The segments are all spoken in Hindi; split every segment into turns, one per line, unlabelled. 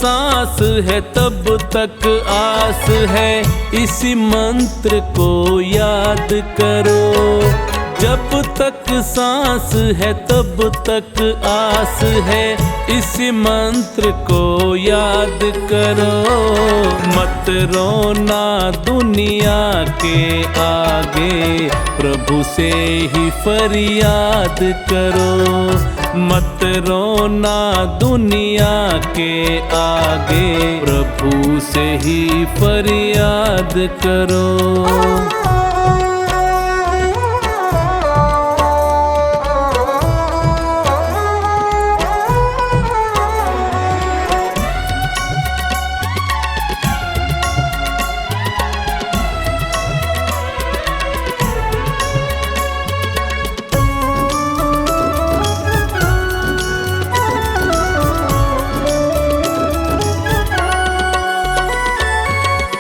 सांस है तब तक आस है, इसी मंत्र को याद करो। जब तक सांस है तब तक आस है, इसी मंत्र को याद करो। मत रोना दुनिया के आगे, प्रभु से ही फरियाद करो। मत रोना दुनिया के आगे, प्रभु से ही फरियाद करो।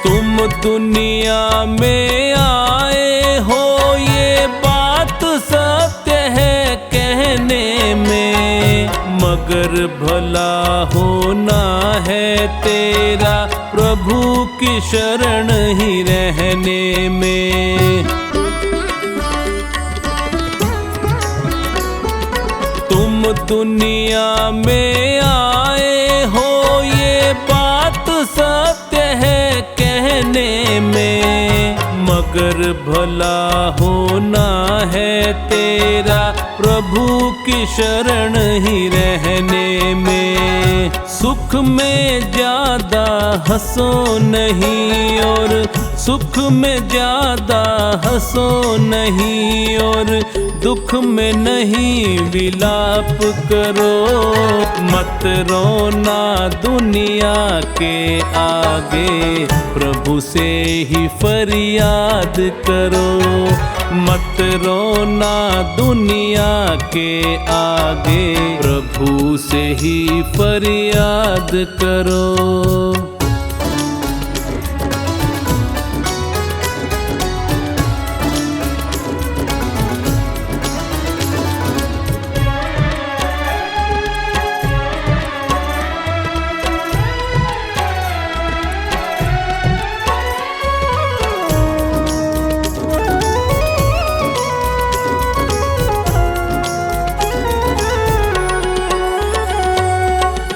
तुम दुनिया में आए हो, ये बात सत्य है कहने में, मगर भला होना है तेरा प्रभु की शरण ही रहने में। तुम दुनिया में आए हो, ये बात सत्य है कहने में, मगर भला होना है तेरा प्रभु की शरण ही रहने में। सुख में ज्यादा हंसो नहीं और सुख में ज्यादा हंसो नहीं, और दुख में नहीं विलाप करो। मत रोना दुनिया के आगे, प्रभु से ही फरियाद करो। मत रोना दुनिया के आगे, प्रभु से ही फरियाद करो।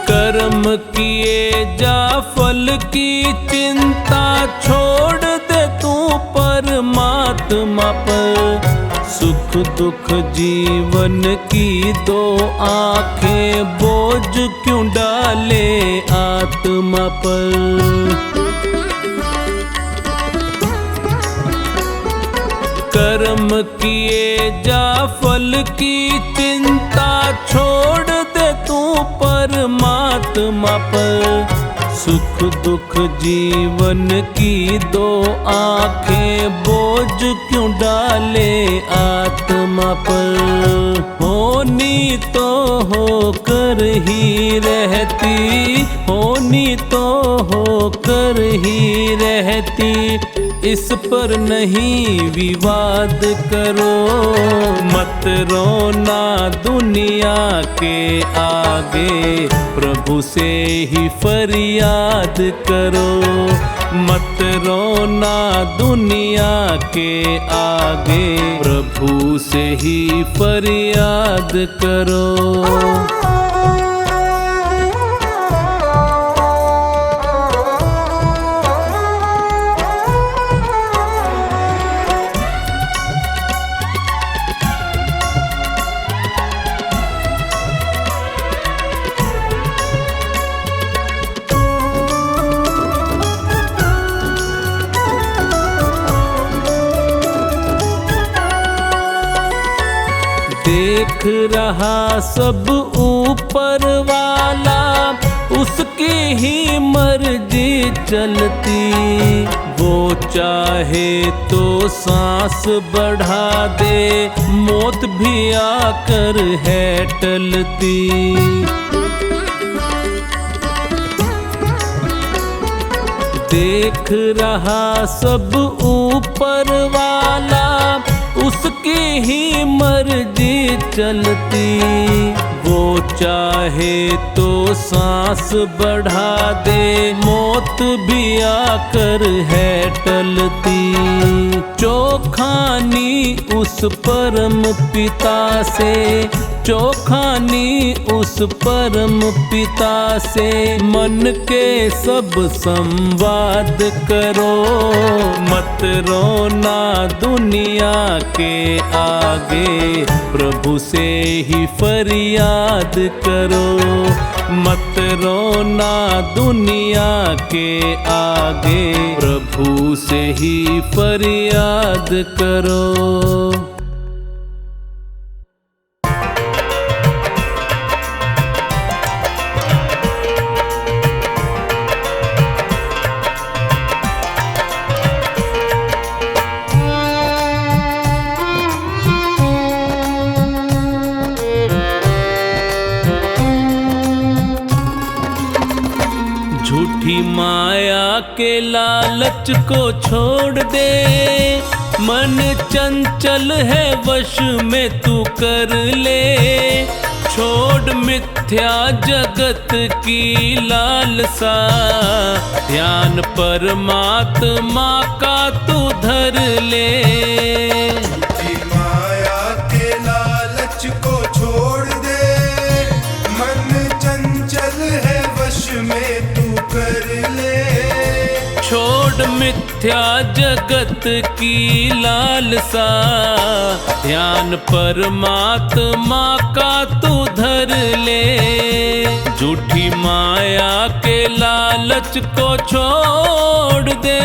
कर्म किए जा फल की चिंता, छोड़ दे तू परमात्मा पर। सुख दुख जीवन की दो आंखें, बोझ क्यों डाले आत्मा पर। कर्म किए जा फल की चिंता, छोड़ दे तू परमात्मा पर। सुख दुख जीवन की दो आंखें, बोझ क्यों डाले आत्मा पर। होनी तो होकर ही रहती, होनी तो होकर ही रहती, इस पर नहीं विवाद करो। मत रोना दुनिया के आगे, प्रभु से ही फरियाद करो। मत रोना दुनिया के आगे, प्रभु से ही फरियाद करो। देख रहा सब ऊपर वाला, उसकी ही मर्जी चलती। वो चाहे तो सांस बढ़ा दे, मौत भी आकर है टलती। देख रहा सब ऊपर वाला, उसकी ही मर्जी चलती। वो चाहे तो सांस बढ़ा दे, मौत भी आकर है टलती। चोखानी उस परम पिता से, चोखानी उस परम पिता से, मन के सब संवाद करो। मत रोना दुनिया के आगे, प्रभु से ही फरियाद करो। मत रोना दुनिया के आगे, प्रभु से ही फरियाद करो। झूठी माया के लालच को छोड़ दे, मन चंचल है वश में तू कर ले। छोड़ मिथ्या जगत की लालसा, ध्यान परमात्मा का तू धर ले।
माया के लालच को छोड़ दे, मन चंचल है वश में तू कर ले।
छोड़ मिथ्या जगत की लालसा, ध्यान परमात्मा का तू धर ले। झूठी माया के लालच को छोड़ दे।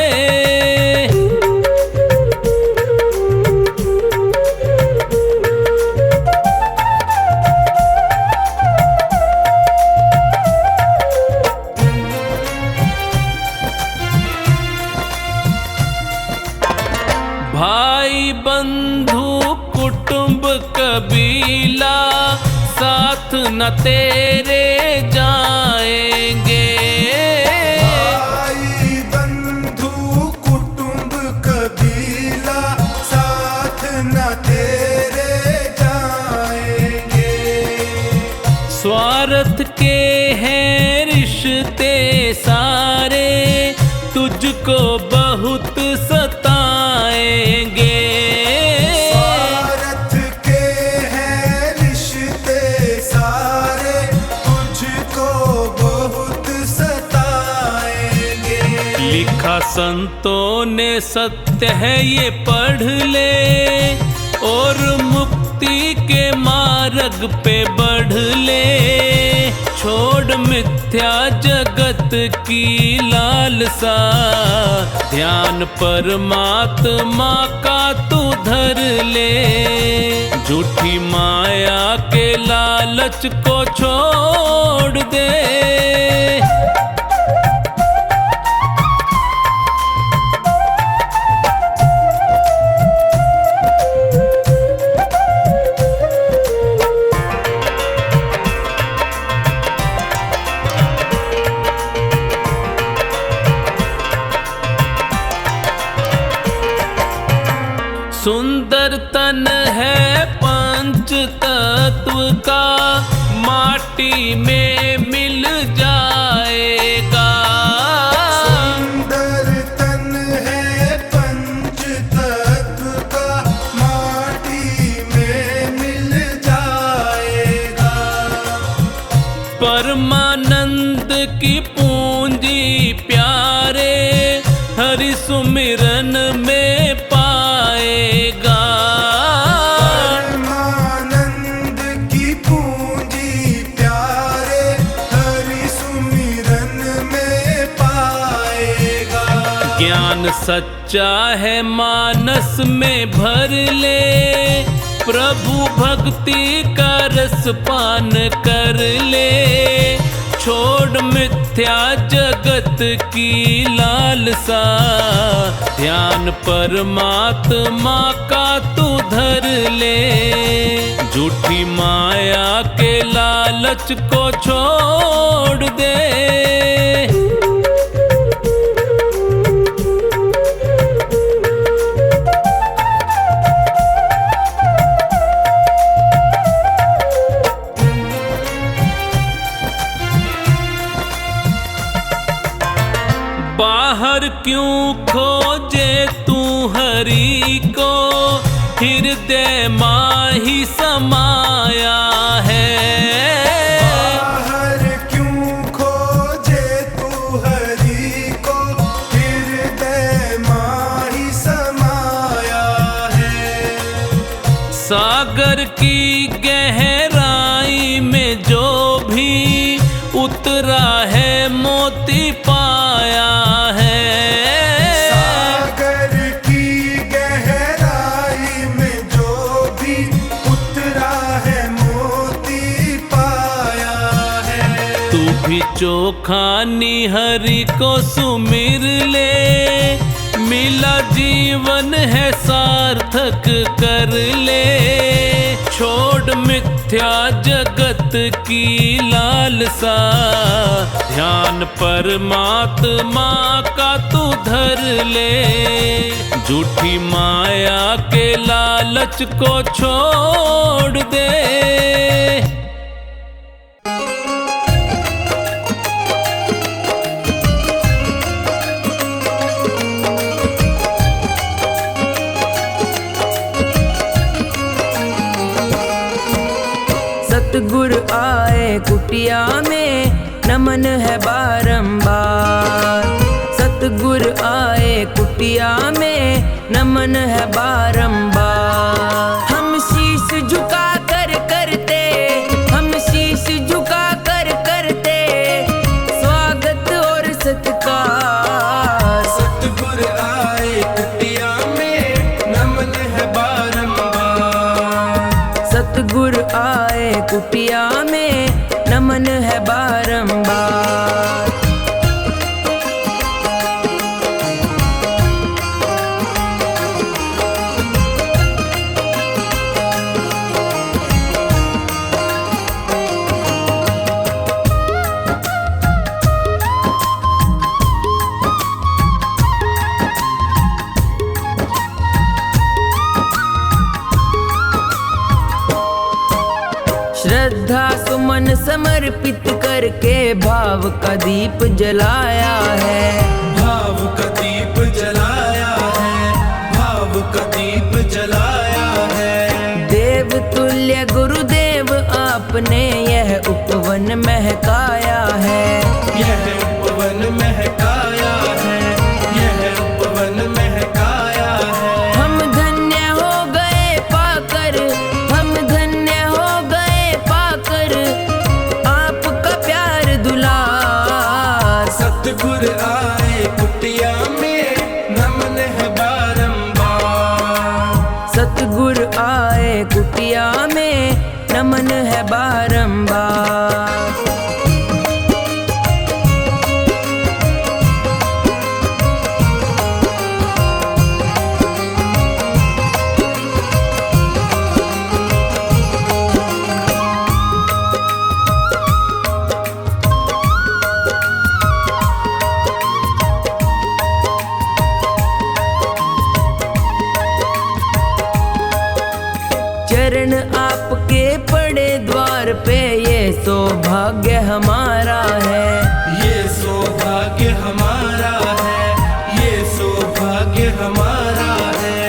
भाई बंधु कुटुंब कबीला, साथ न तेरे जाएंगे।
भाई बंधु कुटुंब कबीला, साथ न तेरे जाएंगे।
स्वार्थ के हैं रिश्ते सारे, तुझको बहुत सताएंगे।
स्वार्थ के हैं रिश्ते सारे, तुझको बहुत सताएंगे।
लिखा संतों ने सत्य है ये पढ़ ले, और मुक्ति के मार्ग पे बढ़ ले। छोड़ मिथ्या जगत की लालसा, ध्यान परमात्मा का तू धर ले। झूठी माया के लालच को छोड़ दे। सुंदर तन है पंच तत्व का, माटी में मिल जाएगा।
सुंदर तन है पंच तत्व का, माटी में मिल जाएगा।
परमानंद की पूंजी प्यारे, हरि सुमिरन में पाएगा।
परमानंद की पूंजी प्यारे, हरि सुमिरन में पाएगा।
ज्ञान सच्चा है मानस में भर ले, प्रभु भक्ति का रस पान कर ले। छोड़ मिथ्या जगत की लालसा, ध्यान परमात्मा का तू धर ले। झूठी माया के लालच को छोड़ दे। बाहर क्यों खोजे तू हरि को, हृदय माही समाया है।
बाहर क्यों खोजे तू हरि को, हृदय माही समाया है।
सागर की गहराई में जो भी उतरा है मोती पाया है।
सागर की गहराई में जो भी उतरा है मोती पाया है।
तू भी चोखा निहरि को सुमिर ले, मिला जीवन है सार्थक कर ले। छोड़ मिथ्या जगत की लालसा, ध्यान परमात्मा का तू धर ले। झूठी माया के लालच को छोड़ दे।
सतगुरु आए कुटिया में, नमन है बारंबार। सतगुरु आए कुटिया में, नमन है बारंबार। हम शीश झुका कर करते, हम शीश झुका कर करते स्वागत और सत्कार।
सतगुरु आए कुटिया में, नमन है बारंबार।
सतगुरु आए कुटिया में, नमन है बारंबार। श्रद्धा सुमन समर्पित करके भाव का दीप जलाया है।
भाव का दीप जलाया है, भाव का दीप जलाया है।
देव तुल्य गुरुदेव आपने यह उपवन महकाया है।
यह उपवन महकाया है, यह उपवन महकाया है।
हम धन्य हो गए पाकर, हम धन्य हो गए पाकर आपका प्यार दुलार।
सतगुरु आए कुटिया में, नमन है बारंबार।
सतगुरु आए कुटिया में, नमन है बारंबार। चरण आपके पड़े द्वार पे, ये सौभाग्य हमारा है।
ये सौभाग्य हमारा है, ये सौभाग्य हमारा है।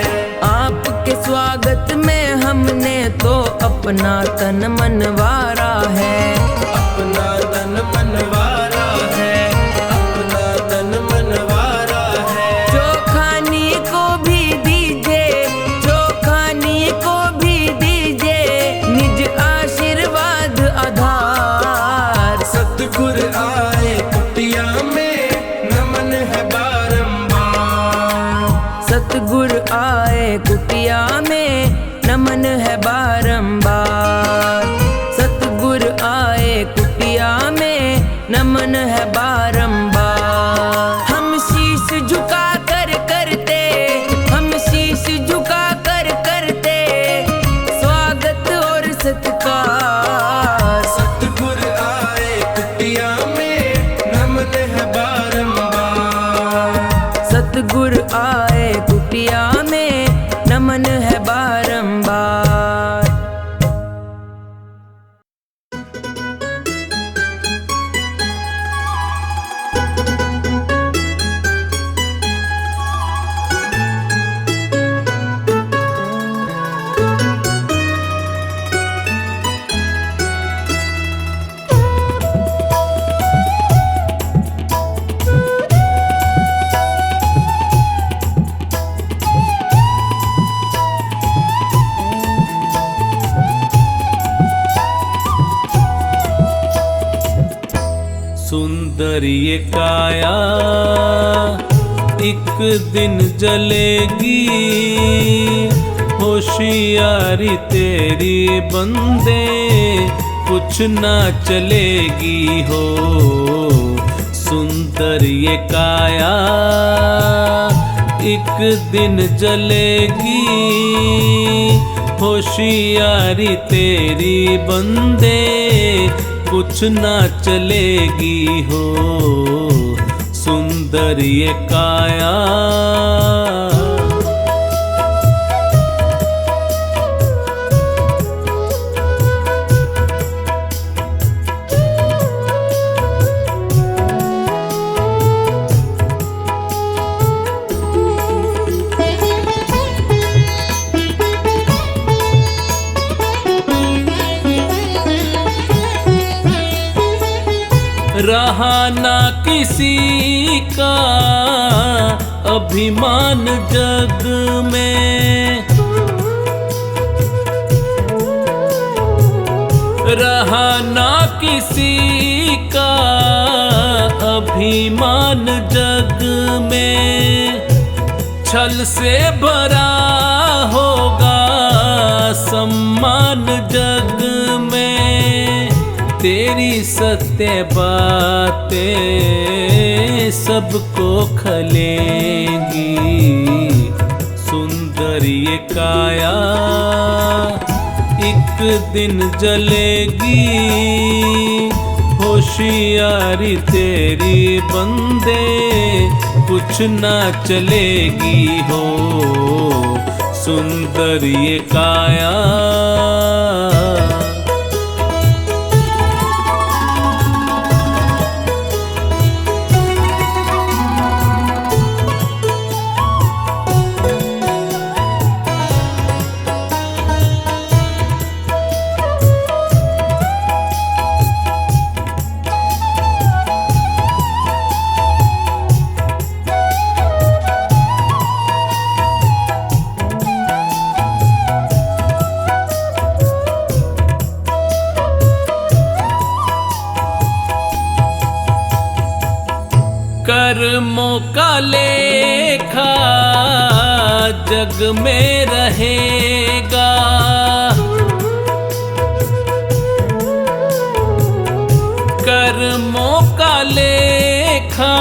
आपके स्वागत में हमने तो अपना तन मनवारा है।
अपना तन मनवारा है, अपना तन मनवारा है।
जो खानी को भी दीजिए, जो खानी को भी दीजिए निज आशीर्वाद आधार।
सतगुरु आए कुटिया में, नमन है बारंबार।
सतगुरु आए कुटिया में, नमन है बारंबार। सतगुरु आए कुटिया में, नमन है बारंबार। हम शीश झुका कर करते, हम शीश झुका कर करते स्वागत और सत्कार।
सतगुरु आए कुटिया में, नमन है बारंबार।
सतगुरु आए कुटिया में, नमन है बारंबार।
सुंदर ये काया एक दिन जलेगी, होशियारी तेरी बंदे कुछ ना चलेगी हो। सुंदर ये काया एक दिन जलेगी, होशियारी तेरी बंदे कुछ ना चलेगी हो। सुंदर ये काया रहा ना किसी का अभिमान जग में, रहा ना किसी का अभिमान जग में। छल से भरा होगा सम्मान जग में, तेरी सत्य बातें सबको खलेंगी। सुंदर ये काया एक दिन जलेगी, होशियारी तेरी बंदे कुछ ना चलेगी हो। सुंदर ये काया कर्मों का लेखा जग में रहेगा, कर्मों का लेखा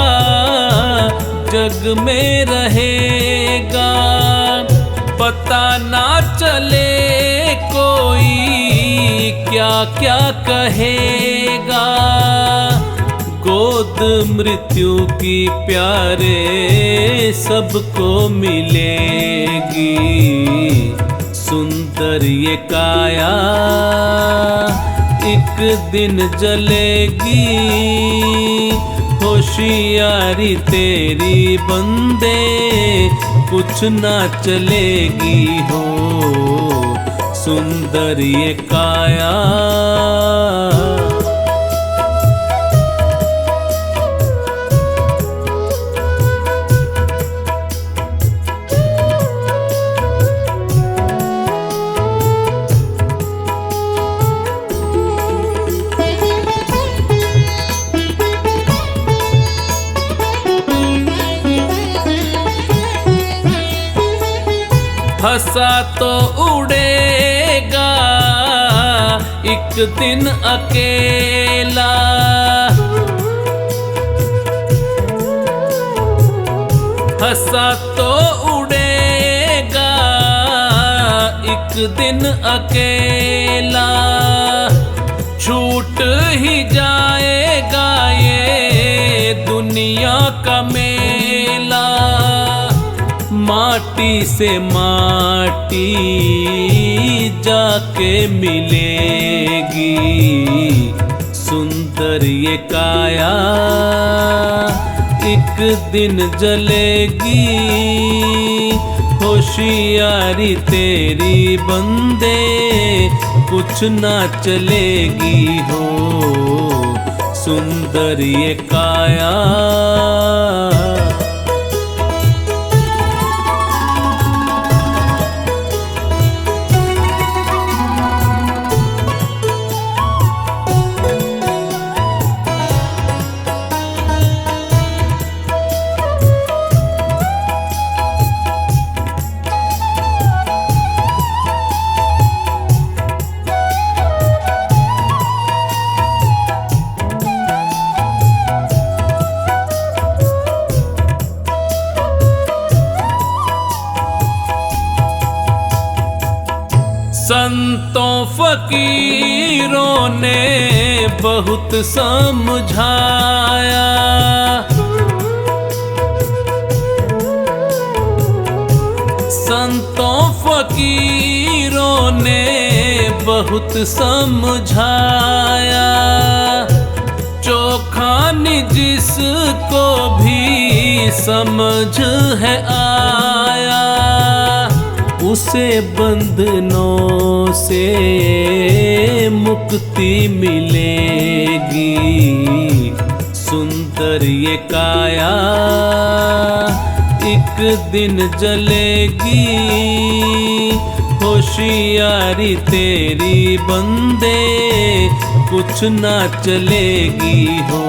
जग में रहेगा। पता ना चले कोई क्या क्या कहेगा, गोद मृत्यु की प्यारे सबको मिलेगी। सुंदर ये काया एक दिन जलेगी, होशियारी तेरी बंदे कुछ ना चलेगी हो। सुंदर ये काया हंसा तो उड़ेगा एक दिन अकेला, हंसा तो उड़ेगा एक दिन अकेला। छूट ही जाएगा ये दुनिया का मेला, माटी से माटी जाके मिलेगी। सुंदर ये काया एक दिन जलेगी, होशियारी तेरी बंदे कुछ ना चलेगी हो। सुंदर ये काया संतों फकीरों ने बहुत समझाया, संतों फकीरों ने बहुत समझाया। चोखानी जिसको भी समझ है आया, उसे बंधनों से मुक्ति मिलेगी। सुंदर ये काया एक दिन जलेगी, होशियारी तेरी बंदे कुछ ना चलेगी हो।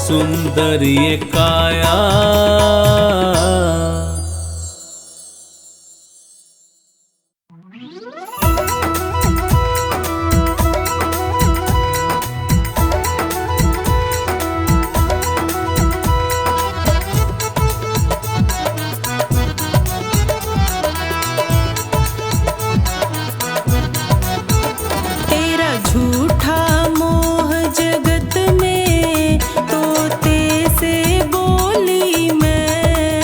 सुंदर ये काया।
झूठा मोह जगत में तोते से बोली मैं,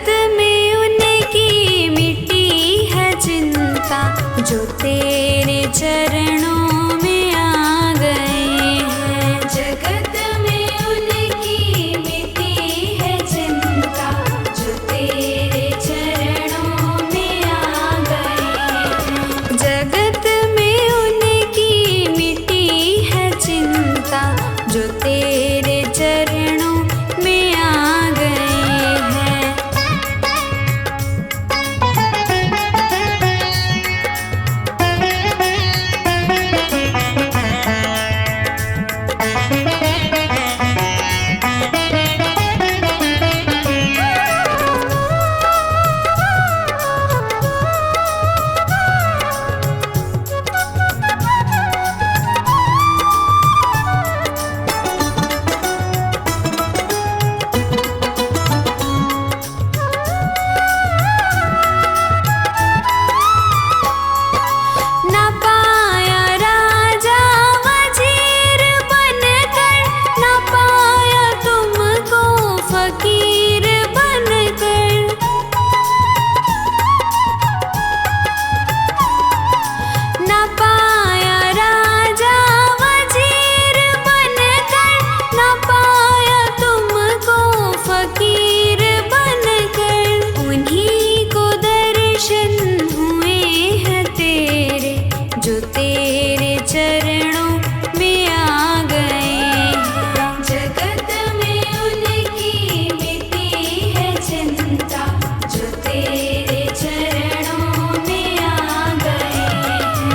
जगत में उनकी मिटी है चिंता, जो तेरे चरणों में आ गए हैं। जगत में उनकी मिटी है चिंता, जो तेरे चरणों में आ गए हैं। जगत में उनकी मिटी है चिंता, जो तेरे चरणों में आ गए हैं। ना पाया राजा वजीर बनकर, ना पाया तुमको फकीर बनकर। ना पाया राजा वजीर बनकर, ना पाया तुमको फकीर बनकर। उन्हीं को दर्शन हुए हैं तेरे, जो तेरे चरणों में आ गए हैं। जगत में उनकी मिटी है चिंता, जो तेरे चरणों में आ गए हैं।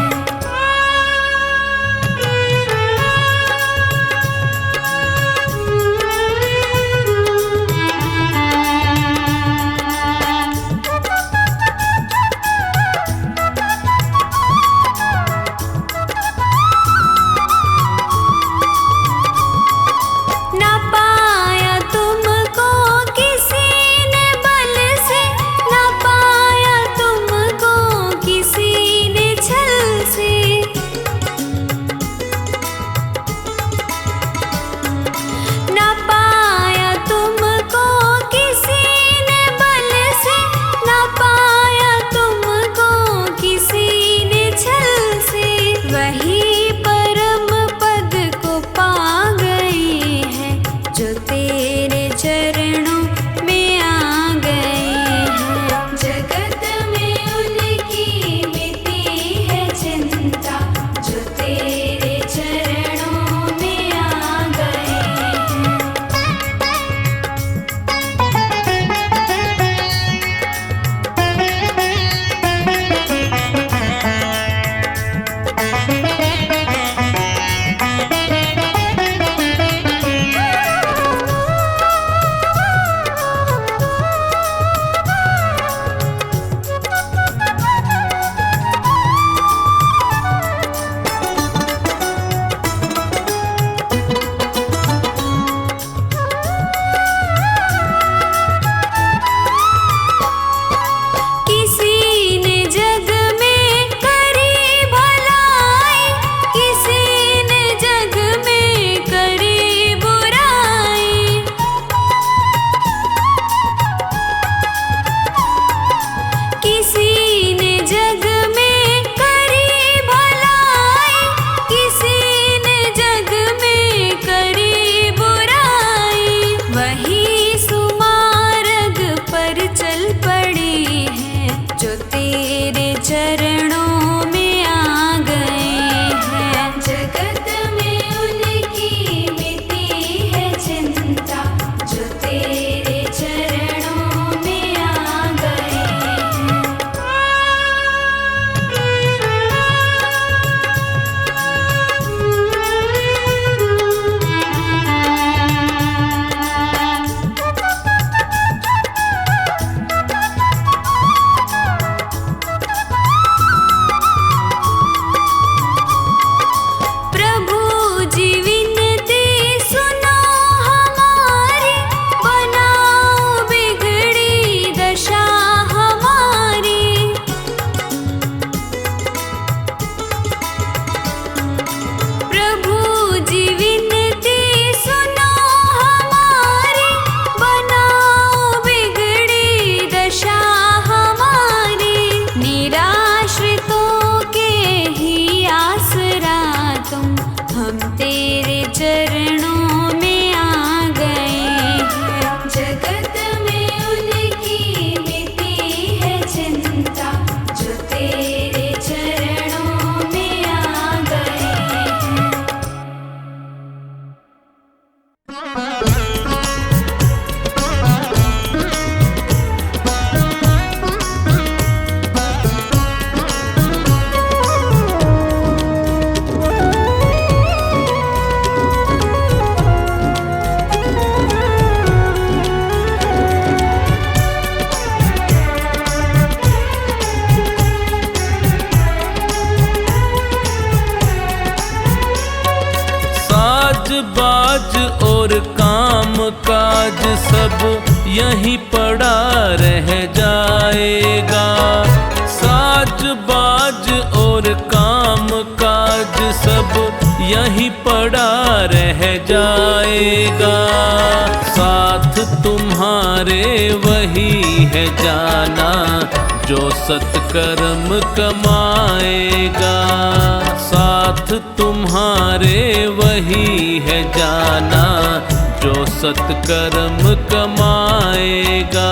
ना पाया तुमको किसी ने बल से, ना पाया तुमको किसी ने छल से। ना पाया तुमको किसी ने बल से, ना पाया तुमको किसी ने छल से। वही परम पद को पा गए हैं, जो तेरे चरणों में आ गए हैं। जगत में उनकी मिटी है चिंता, जो तेरे चरणों में आ गए हैं। किसी ने जग में करी भलाई, किसी ने जग में करी बुराई। किसी ने जग में करी भलाई, किसी ने जग में करी बुराई। वही सुमार्ग पर चल पड़ी हैं, जो तेरे चरणों में आ गए हैं। जगत में उनकी मिटी है चिंता, जो तेरे चरणों में आ गए हैं।
यहीं पड़ा रह जाएगा। साज बाज और काम काज सब यहीं पड़ा रह जाएगा। साथ तुम्हारे वही है जाना जो सत्कर्म कमाएगा। साथ तुम्हारे वही है जाना जो सत्कर्म कमाएगा।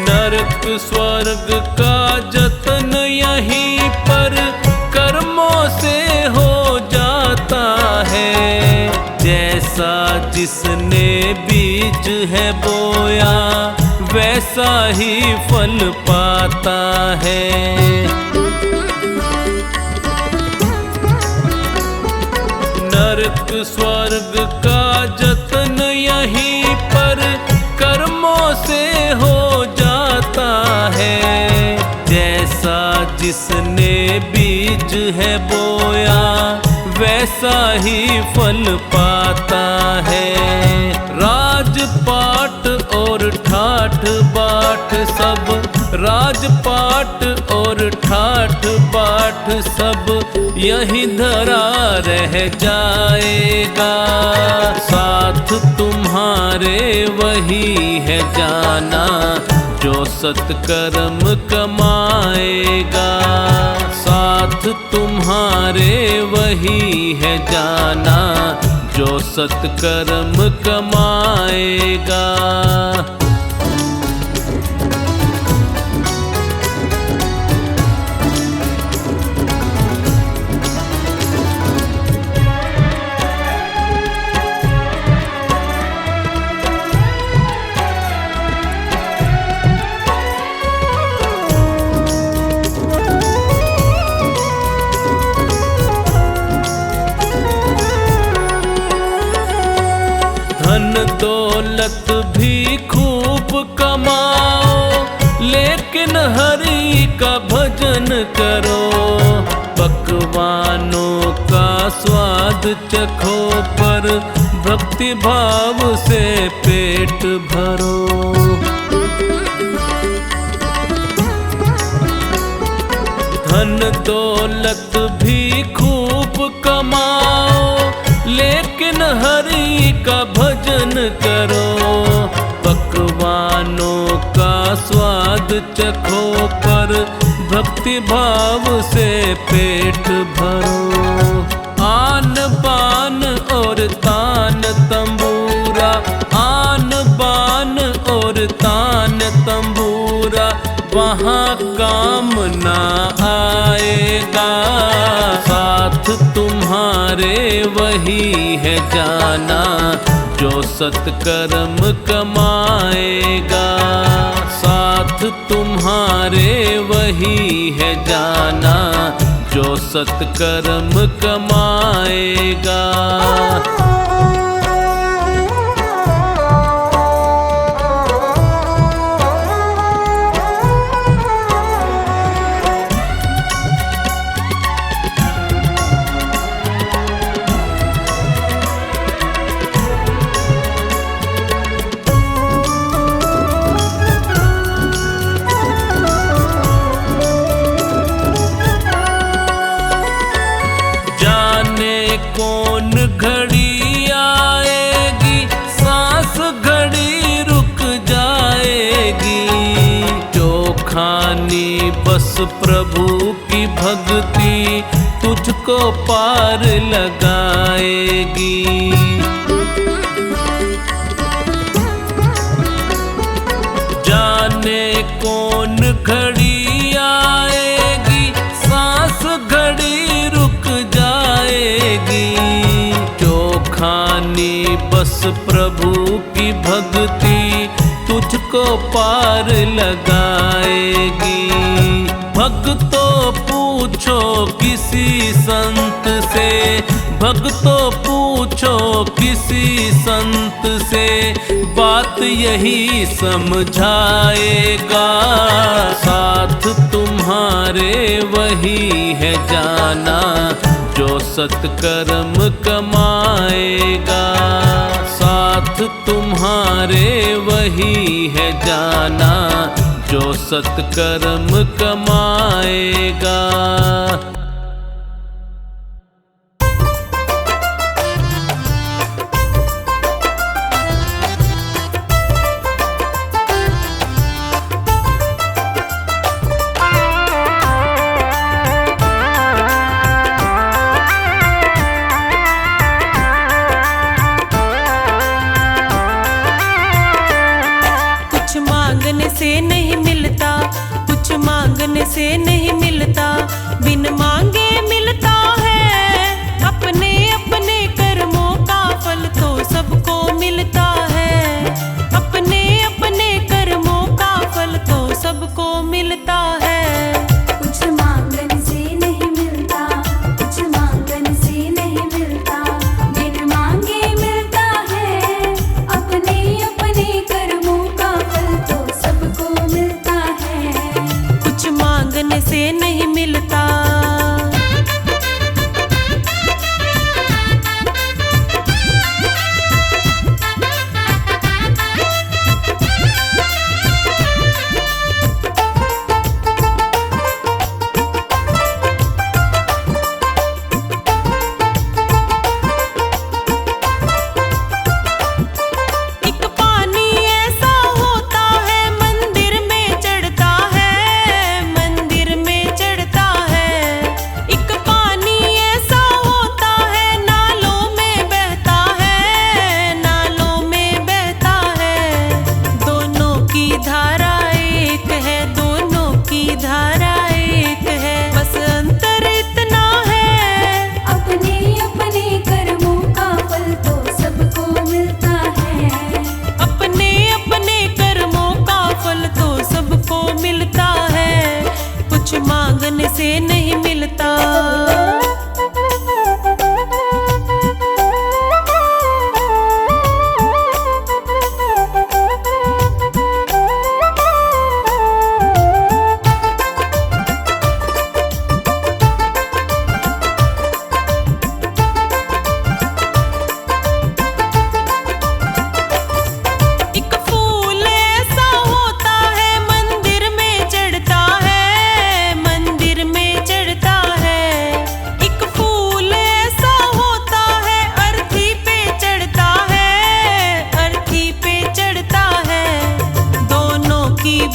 नरक स्वर्ग का जतन यहीं पर कर्मों से हो जाता है। जैसा जिसने बीज है बोया वैसा ही फल पाता है। नरक स्वर्ग का जतन यहीं पर कर्मों से हो जाता है। जैसा जिसने बीज है बोया वैसा ही फल पाता है। राजपाट और ठाठ बाट सब, राजपाट और ठाठ बाट सब यहीं धरा रह जाएगा। साथ तुम्हारे वही है जाना जो सत्कर्म कमाएगा। साथ तुम्हारे वही है जाना जो सत्कर्म कमाएगा। धन दौलत भी खूब कमाओ लेकिन हरि का भजन करो। पकवानों का स्वाद चखो पर भक्ति भाव से पेट भरो। धन दौलत भी खूब कमाओ लेकिन हरि का भजन करो। पकवानों का स्वाद चखो पर भक्ति भाव से पेट भरो। आन बान और तान तंबूरा, आन बान और तान तंबूरा वहाँ काम ना आएगा। साथ तुम्हारे वही है जाना जो सत्कर्म कमाएगा। साथ तुम्हारे वही है जाना जो सत्कर्म कमाएगा। कौन घड़ी आएगी सांस घड़ी रुक जाएगी। जो खानी बस प्रभु की भक्ति तुझको पार लगाएगी। जाने कौन घड़ी आएगी सांस घड़ी रुक जाएगी। जो खानी बस प्रभु की भक्ति तुझको पार लगाएगी। भक्तों पूछो किसी संत से, भक्तों पूछो किसी संत से, बात यही समझाएगा। साथ तुम्हारे वही है जाना जो सत्कर्म कमाएगा। साथ तुम्हारे वही है जाना जो सत्कर्म कमाएगा।
से नहीं मिलता, कुछ मांगने से नहीं मिलता, बिन मांगे मिलता है। अपने अपने कर्मों का फल तो सबको मिलता है। अपने अपने कर्मों का फल तो सबको मिलता है।
कुछ मांगने से नहीं मिलता, कुछ मांगने से नहीं मिलता, बिन मांगे मिलता है। अपने अपने कर्मों का फल तो सबको मिलता है।
कुछ मांगने से नहीं मिलता। मांगने से नहीं मिलता।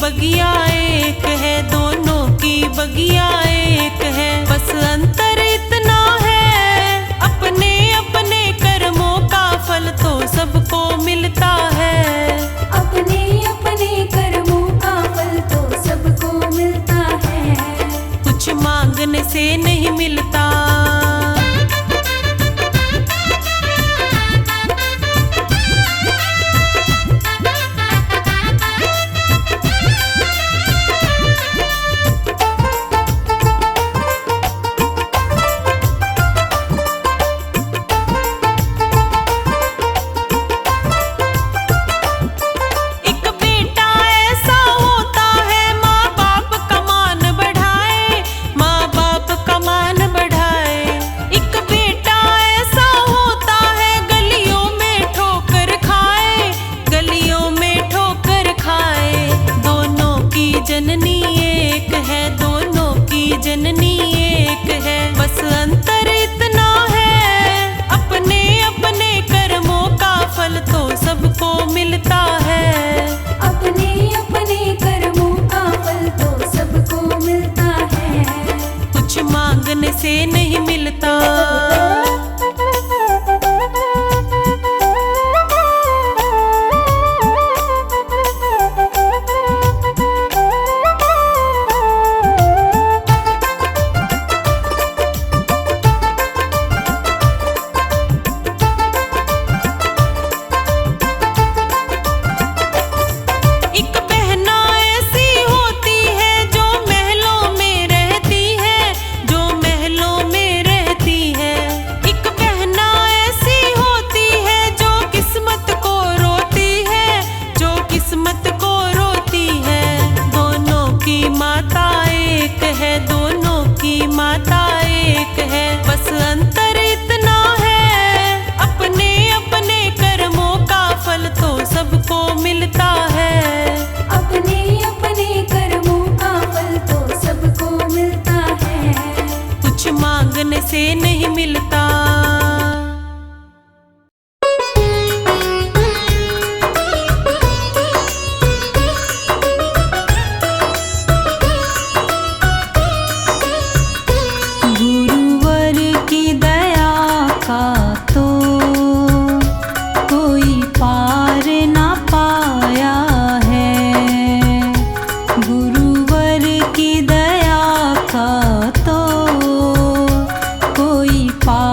बगिया एक है, दोनों की बगिया एक है, बस अंतर इतना है। अपने अपने कर्मों का फल तो सबको मिलता है।
अपने अपने कर्मों का फल तो सबको मिलता है।
कुछ मांगने से नहीं मिलता। जननी एक है, दोनों की जननी एक है, बस अंतर इतना है। अपने अपने कर्मों का फल तो सबको मिलता है।
अपने अपने कर्मों का फल तो सबको मिलता है।
कुछ मांगने से नहीं मिलता।
एक बहना ऐसी होती है जो महलों में रह
से नहीं मिलता। गुरुवर की दया का तो कोई पार ना पाया है। गुरुवर की दया का तो कोई पार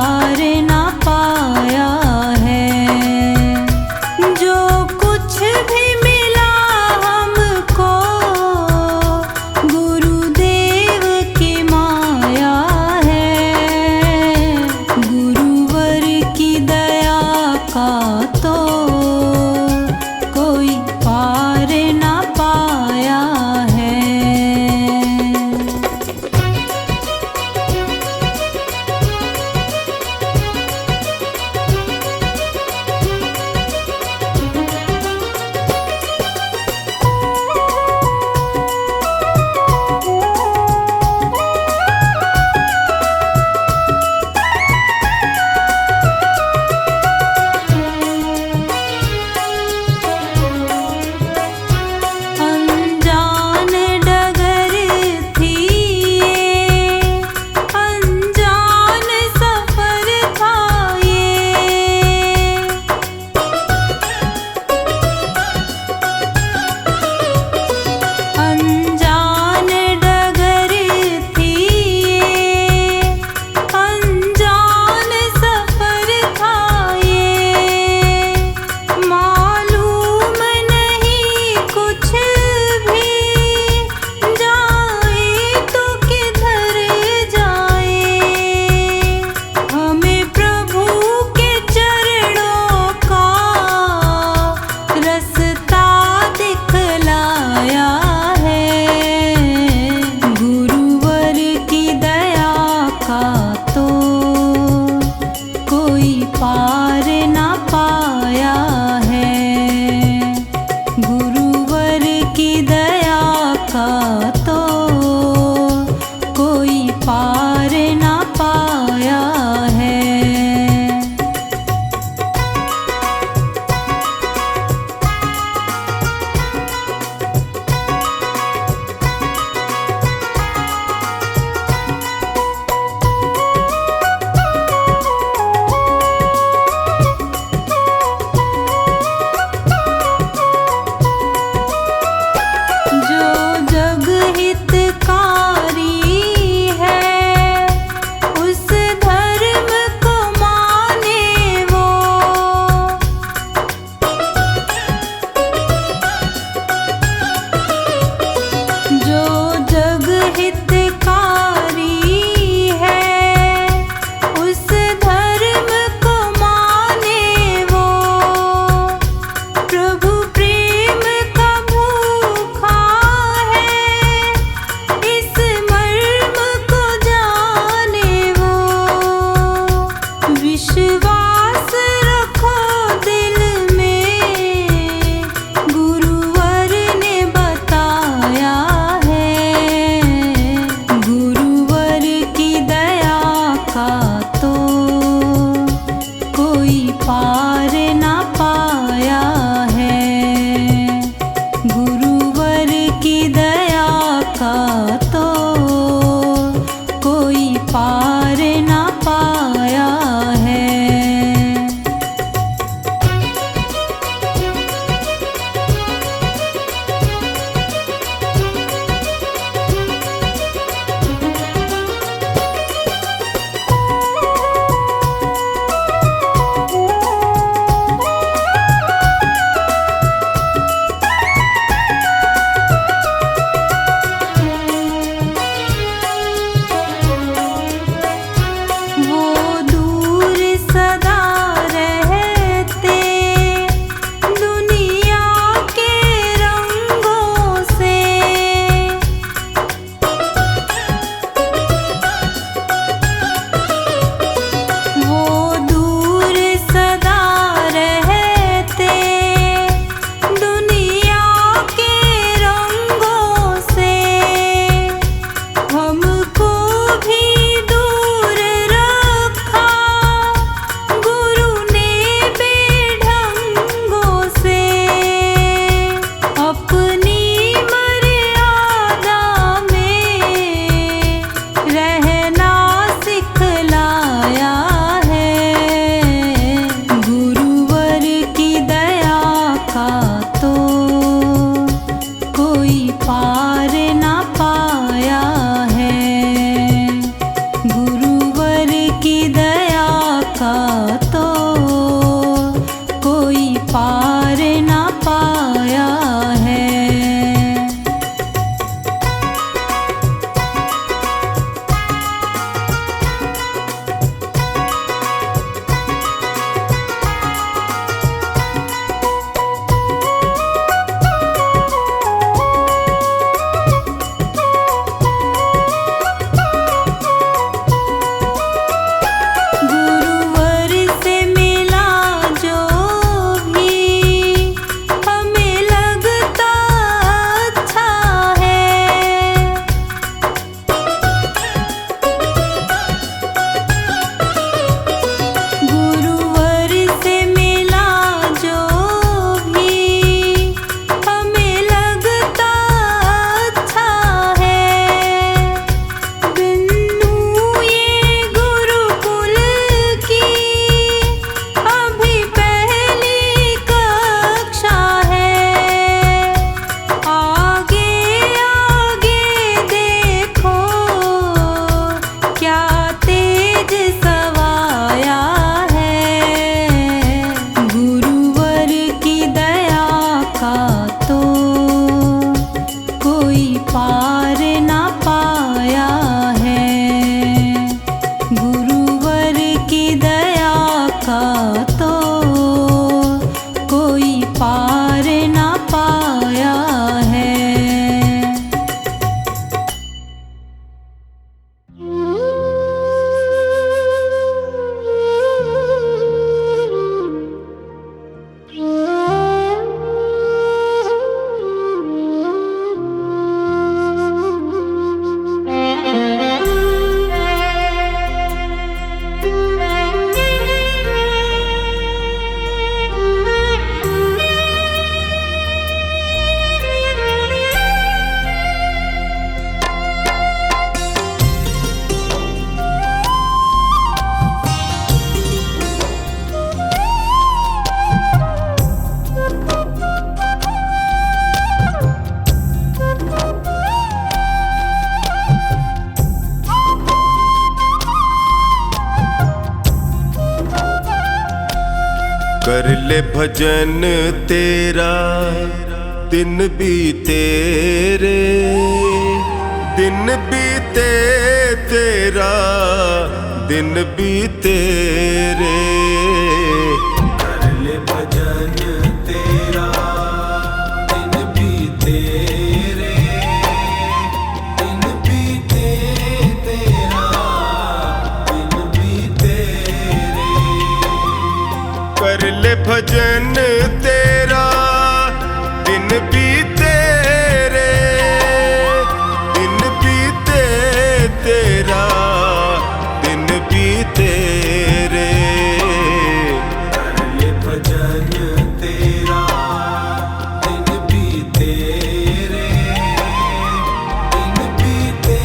कर ले भजन तेरा दिन बीते रे, दिन बीते तेरा दिन बीते रे। कर ले भजन तेरा दिन बीते रे, दिन बीते तेरा दिन बीते रे। कर ले भजन तेरा दिन बीते रे, दिन बीते तेरा दिन बीते रे। कर ले भजन तेरा दिन बीते रे, दिन बीते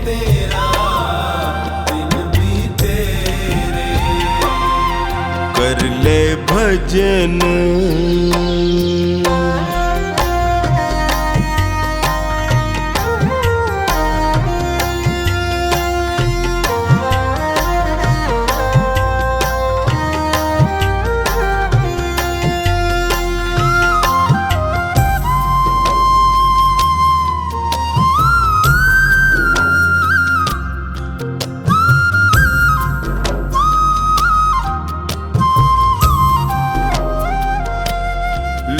तेरा दिन बीते रे। कर ले भजन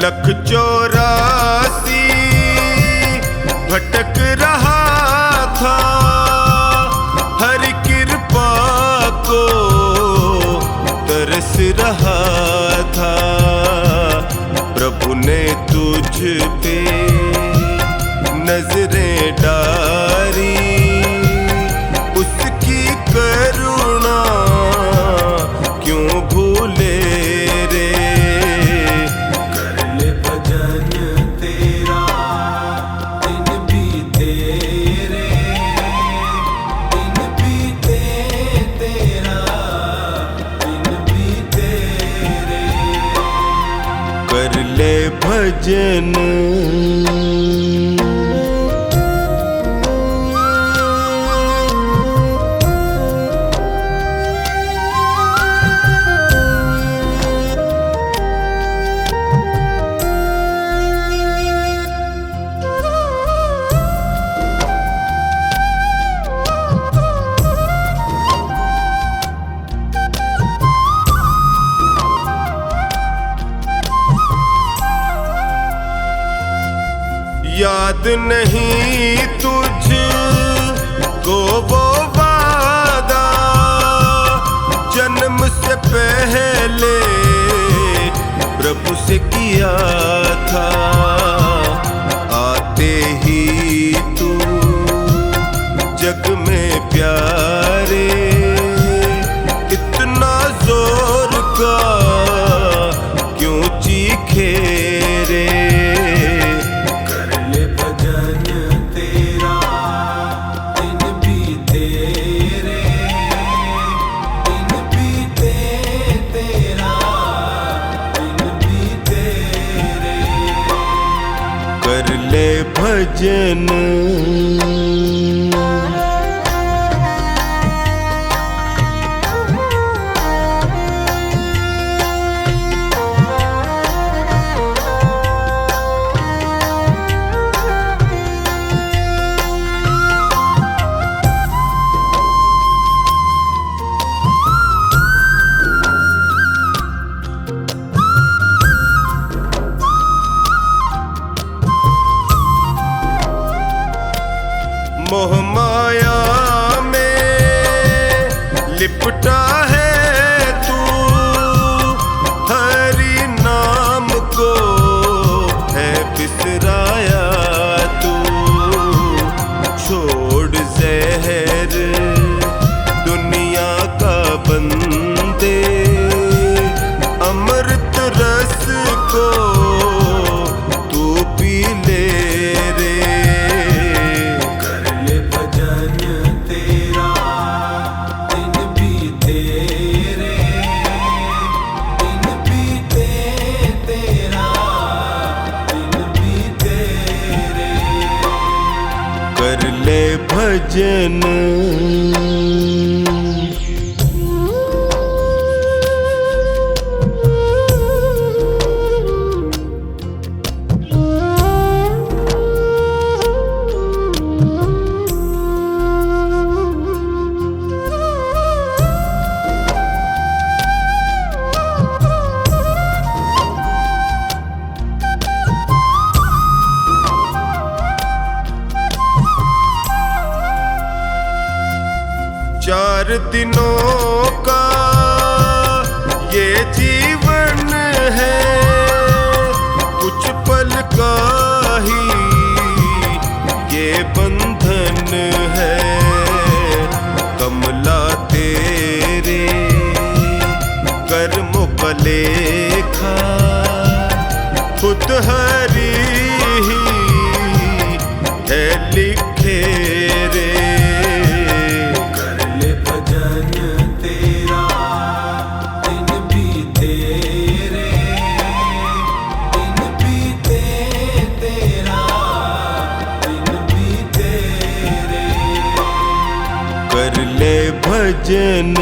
लख 84 भटक रहा था, हर कृपा को तरस रहा था। प्रभु ने तुझ पे नजरें डाली, उसकी करुणा क्यों भूले रे। कर ले भजन याद नहीं तुझ को वो वादा, जन्म से पहले प्रभु से किया था। आते ही तू जग में प्यारे, इतना जोर का क्यों चीखे रे। कर ले भजन मोह माया में लिपटा है तू, हरि नाम को है बिसराया तू। छोड़ जहर दुनिया का बंदे, अमृत रस को तू पी ले रे। कर ले भजन चार दिनों का ये जीवन है, कुछ पल का ही ये बंधन है। कमला तेरे कर्मों का लेखा खुद हरि ही है लिखे रे। कर ले भजन तेरा दिन बीते रे, दिन बीते तेरा दिन बीते रे। कर ले भजन